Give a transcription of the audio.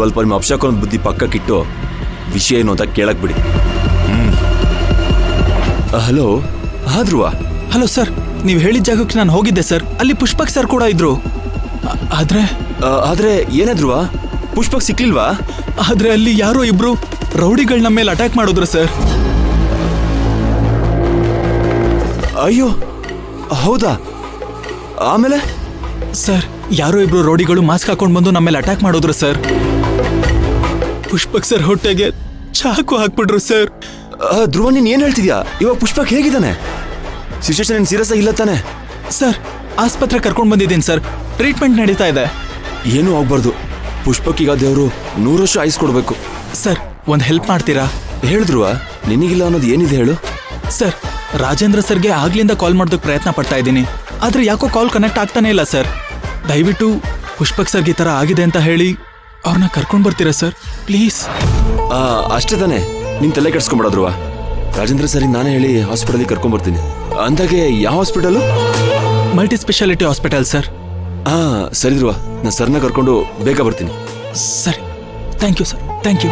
ಸ್ವಲ್ಪ ನಿಮ್ಮ ಅಪ್ಶಾಕೊಂದು ಬುದ್ಧಿ ಪಕ್ಕಕ್ಕಿಟ್ಟು ವಿಷಯ ಏನು ಅಂತ ಕೇಳಕ್ ಬಿಡಿ. ಹಲೋ ಧ್ರುವ. ಹಲೋ ಸರ್, ನೀವು ಹೇಳಿದ ಜಾಗಕ್ಕೆ ನಾನು ಹೋಗಿದ್ದೆ ಸರ್. ಅಲ್ಲಿ ಪುಷ್ಪಕ್ ಸರ್ ಕೂಡ ಇದ್ರು. ಆದ್ರೆ ಏನಾದ್ರು ಪುಷ್ಪಕ್ ಸಿಕ್ಲಿಲ್ವಾ? ಆದ್ರೆ ಅಲ್ಲಿ ಯಾರೋ ಇಬ್ರು ರೌಡಿಗಳ ನಮ್ಮ ಮೇಲೆ ಅಟ್ಯಾಕ್ ಮಾಡಿದ್ರು ಸರ್. ಅಯ್ಯೋ ಹೌದಾ? ಆಮೇಲೆ ಸರ್ ಯಾರೋ ಇಬ್ರು ರೌಡಿಗಳು ಮಾಸ್ಕ್ ಹಾಕೊಂಡ್ ಬಂದು ನಮ್ಮ ಮೇಲೆ ಅಟ್ಯಾಕ್ ಮಾಡಿದ್ರು ಸರ್. ಪುಷ್ಪಕ್ ಸರ್ ಹೊಟ್ಟೆಗೆ ಚಾಕು ಹಾಕ್ಬಿಟ್ರು ಸರ್. ಧ್ರುವ, ನೀನ್ ಏನ್ ಹೇಳ್ತಿದ್ಯಾ? ಇವಾಗ ಪುಷ್ಪಕ್ ಹೇಗಿದ್ದಾನೆ? ಸಿಚುವೇಶನ್ ಏನ್ ಸೀರಿಯಸ್ ಆಗಿ ಇಲ್ಲ ತಾನೆ? ಸರ್ ಆಸ್ಪತ್ರೆ ಕರ್ಕೊಂಡ್ ಬಂದಿದ್ದೀನಿ ಸರ್. ಟ್ರೀಟ್ಮೆಂಟ್ ನಡೀತಾ ಇದೆ. ಏನೂ ಆಗ್ಬಾರ್ದು. ಪುಷ್ಪಕ್ ಈಗ ದೇವರು 100 ವರ್ಷ ಆಯ್ಸ್ ಕೊಡ್ಬೇಕು. ಸರ್ ಒಂದ್ ಹೆಲ್ಪ್ ಮಾಡ್ತೀರಾ? ಹೇಳಿದ್ರು ನಿನಗಿಲ್ಲ ಅನ್ನೋದು ಏನಿದೆ ಹೇಳು. ಸರ್ ರಾಜೇಂದ್ರ ಸರ್ಗೆ ಆಗ್ಲಿಂದ ಕಾಲ್ ಮಾಡೋದಕ್ಕೆ ಪ್ರಯತ್ನ ಪಡ್ತಾ ಇದ್ದೀನಿ, ಆದ್ರೆ ಯಾಕೋ ಕಾಲ್ ಕನೆಕ್ಟ್ ಆಗ್ತಾನೆ ಇಲ್ಲ ಸರ್. ದಯವಿಟ್ಟು ಪುಷ್ಪಕ್ ಸರ್ಗೆ ಈ ತರ ಆಗಿದೆ ಅಂತ ಹೇಳಿ ಅವ್ರನ್ನ ಕರ್ಕೊಂಡ್ ಬರ್ತೀರಾ ಸರ್ ಪ್ಲೀಸ್? ಅಷ್ಟೇ ತಾನೆ, ನಿನ್ ತಲೆ ಕೆಡ್ಸ್ಕೊಂಡ್ಬಿಡೋದ್ರು. ರಾಜೇಂದ್ರ ಸರಿ ನಾನೇ ಹೇಳಿ ಹಾಸ್ಪಿಟಲ್ಗೆ ಕರ್ಕೊಂಡ್ ಬರ್ತೀನಿ. ಅಂದಾಗೆ ಯಾವ hospital? Multi speciality hospital sir. ಸರಿ ಧ್ರುವ, ನಾ ಸರ್ನ ಕರ್ಕೊಂಡು ಬೇಗ ಬರ್ತೀನಿ. ಸರಿ, thank you sir, thank you.